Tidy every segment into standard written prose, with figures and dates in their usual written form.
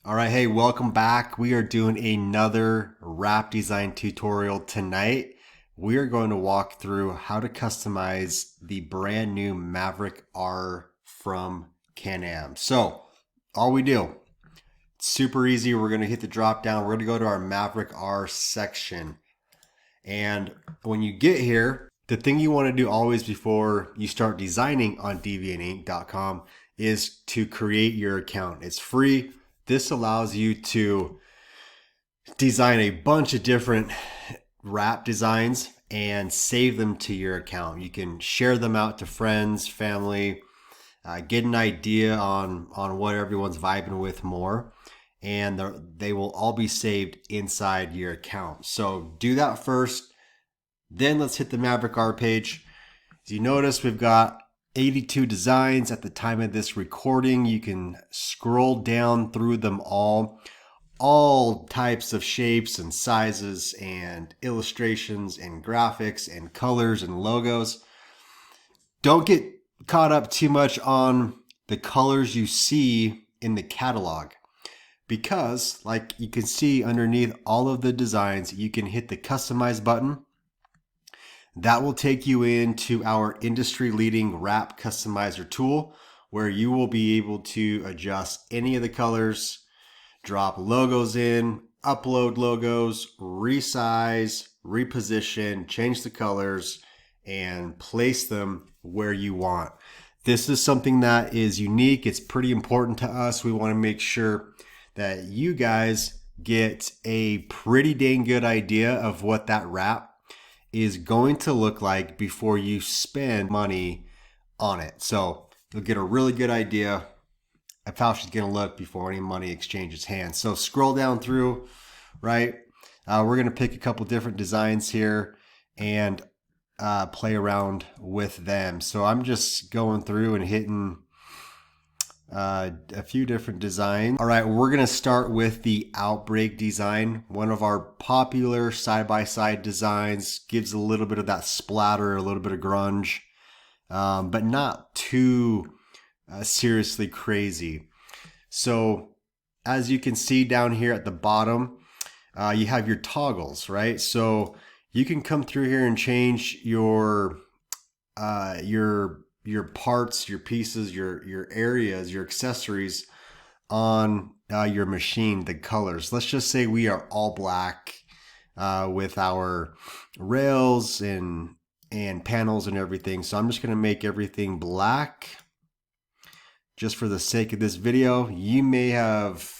All right, hey, welcome back. We are doing another wrap design tutorial tonight. We are going to walk through how to customize the brand new Maverick R from Can-Am. So all we do, super easy. We're going to hit the drop down. We're going to go to our Maverick R section. And when you get here, the thing you want to do always before you start designing on deviantink.com is to create your account. It's free. This allows you to design a bunch of different wrap designs and save them to your account. You can share them out to friends, family, get an idea on what everyone's vibing with more, and they will all be saved inside your account. So do that first. Then let's hit the Maverick R page. As you notice, we've got 82 designs at the time of this recording. You can scroll down through them all types of shapes and sizes and illustrations and graphics and colors and logos. Don't get caught up too much on the colors you see in the catalog, because like you can see underneath all of the designs, you can hit the customize button. That will take you into our industry-leading wrap customizer tool, where you will be able to adjust any of the colors, drop logos in, upload logos, resize, reposition, change the colors, and place them where you want. This is something that is unique. It's pretty important to us. We want to make sure that you guys get a pretty dang good idea of what that wrap is going to look like before you spend money on it. So you'll get a really good idea of how she's going to look before any money exchanges hands. So scroll down through, right? We're going to pick a couple different designs here and play around with them. So I'm just going through and hitting a few different designs. All right, we're going to start with the Outbreak design. One of our popular side-by-side designs, gives a little bit of that splatter, a little bit of grunge, but not too seriously crazy. So as you can see down here at the bottom, you have your toggles, right? So you can come through here and change your parts, your pieces, your areas, your accessories on your machine, the colors. Let's just say we are all black with our rails and panels and everything. So I'm just going to make everything black just for the sake of this video. You may have,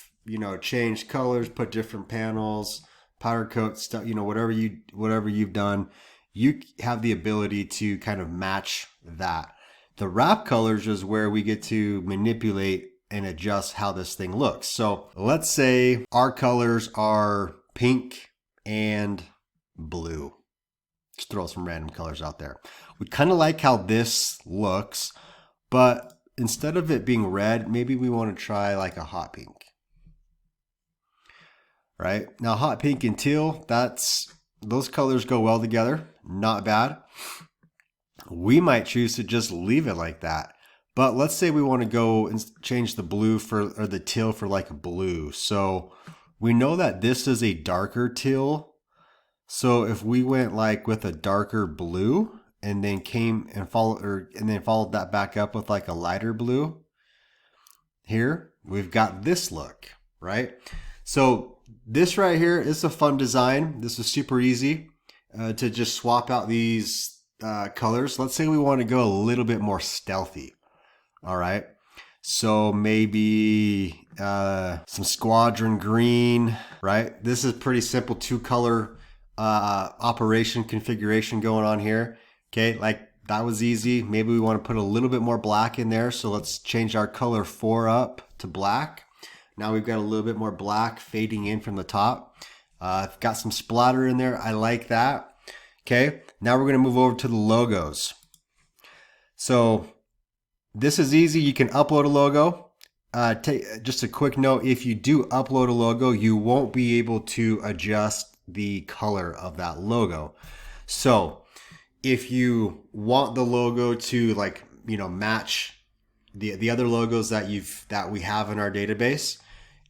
changed colors, put different panels, powder coat stuff, whatever you've done, you have the ability to kind of match that. The wrap colors is where we get to manipulate and adjust how this thing looks. So let's say our colors are pink and blue. Just throw some random colors out there. We kind of like how this looks, but instead of it being red, maybe we want to try like a hot pink. Right? Now hot pink and teal, those colors go well together. Not bad. We might choose to just leave it like that. But let's say we want to go and change the blue or the teal for like a blue. So we know that this is a darker teal. So if we went like with a darker blue and then followed that back up with like a lighter blue, here we've got this look, right? So this right here is a fun design. This is super easy to just swap out these colors. Let's say we want to go a little bit more stealthy. All right, so maybe some squadron green, right? This is pretty simple 2-color operation configuration going on here. Okay, like that was easy. Maybe we want to put a little bit more black in there, so let's change our color 4 up to black. Now we've got a little bit more black fading in from the top. I've got some splatter in there. I like that. Okay, now we're going to move over to the logos. So this is easy. You can upload a logo. Just a quick note, if you do upload a logo, you won't be able to adjust the color of that logo. So if you want the logo to match the other logos that we have in our database,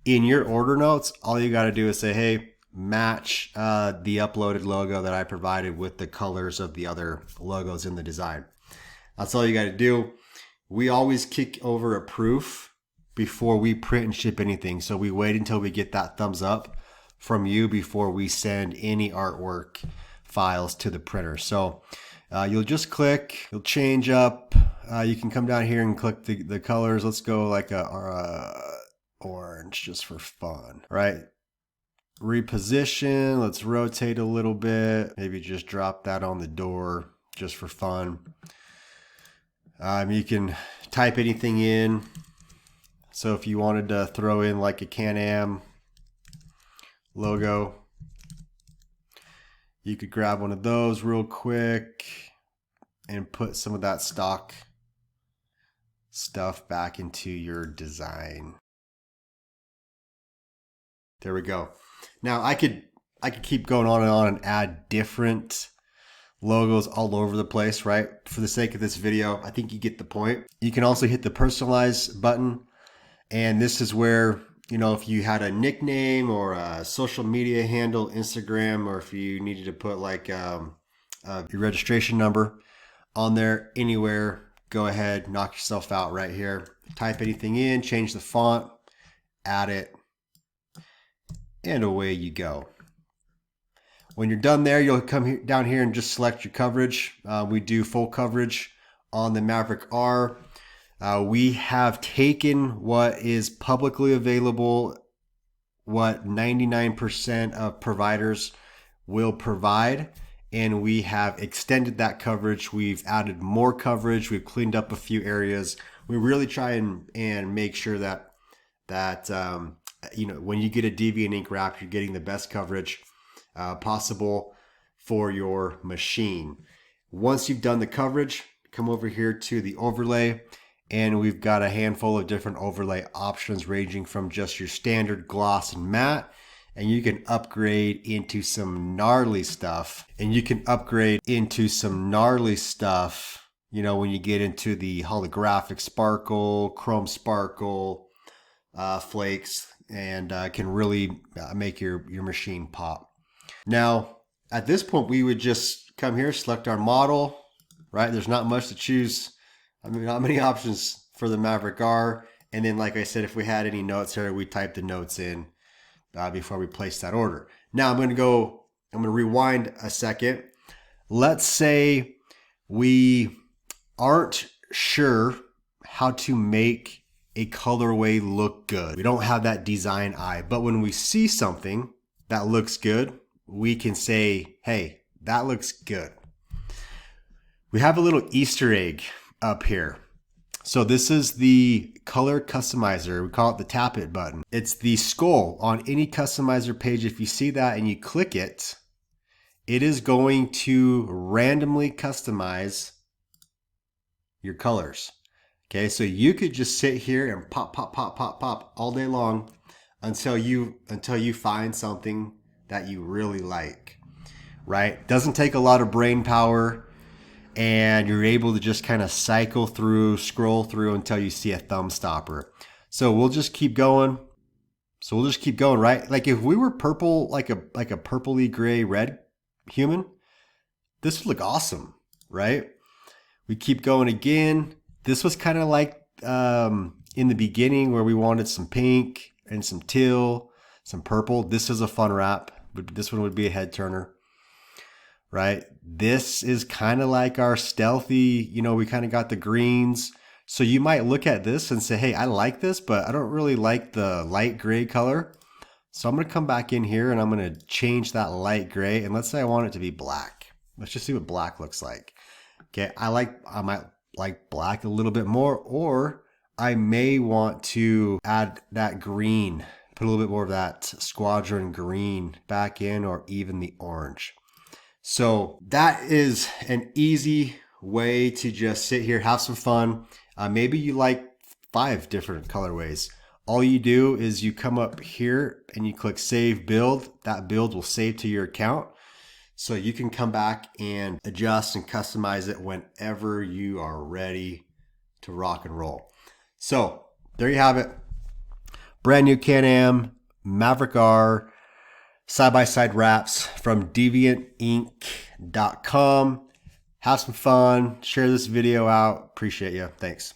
In your order notes, all you got to do is say, hey, match the uploaded logo that I provided with the colors of the other logos in the design. That's all you got to do. We always kick over a proof before we print and ship anything. So we wait until we get that thumbs up from you before we send any artwork files to the printer. So you'll just click, you'll change up. You can come down here and click the colors. Let's go like a orange just for fun, right? Reposition, let's rotate a little bit. Maybe just drop that on the door just for fun. You can type anything in. So if you wanted to throw in like a Can-Am logo, you could grab one of those real quick and put some of that stock stuff back into your design. There we go. Now I could keep going on and add different logos all over the place, right? For the sake of this video, I think you get the point. You can also hit the personalize button, and this is where, you know, if you had a nickname or a social media handle, Instagram, or if you needed to put like your registration number on there anywhere, go ahead, knock yourself out right here. Type anything in, change the font, add it, and away you go. When you're done there, you'll come down here and just select your coverage. We do full coverage on the Maverick R. We have taken what is publicly available, what 99% of providers will provide, and we have extended that coverage. We've added more coverage. We've cleaned up a few areas. We really try and make sure that you know, when you get a Deviant Ink wrap, you're getting the best coverage possible for your machine. Once you've done the coverage, come over here to the overlay, and we've got a handful of different overlay options ranging from just your standard gloss and matte, and you can upgrade into some gnarly stuff. You know, when you get into the holographic sparkle, chrome sparkle, flakes, and can really make your machine pop. Now, at this point, we would just come here, select our model, right? There's not much to choose. I mean, not many options for the Maverick R. And then, like I said, if we had any notes here, we type the notes in before we place that order. Now, I'm going to rewind a second. Let's say we aren't sure how to make a colorway look good. We don't have that design eye, but when we see something that looks good, we can say, hey, that looks good. We have a little Easter egg up here. So this is the color customizer. We call it the tap it button. It's the skull on any customizer page. If you see that and you click it, it is going to randomly customize your colors. Okay, so you could just sit here and pop all day long until you find something that you really like, right? Doesn't take a lot of brain power, and you're able to just kind of scroll through until you see a thumb stopper. So we'll just keep going. Right? Like if we were purple, like a purpley gray red human, this would look awesome, right? We keep going again. This was kind of like in the beginning where we wanted some pink and some teal, some purple. This is a fun wrap, but this one would be a head turner, right? This is kind of like our stealthy, you know, we kind of got the greens. So you might look at this and say, hey, I like this, but I don't really like the light gray color. So I'm going to come back in here and I'm going to change that light gray. And let's say I want it to be black. Let's just see what black looks like. Okay, I might like black a little bit more, or I may want to add that green, put a little bit more of that squadron green back in, or even the orange. So that is an easy way to just sit here, have some fun. Maybe you like 5 different colorways. All you do is you come up here and you click save build. That build will save to your account. So you can come back and adjust and customize it whenever you are ready to rock and roll. So there you have it. brand new Can-Am Maverick R side-by-side wraps from deviantink.com. Have some fun. Share this video out. Appreciate you. Thanks.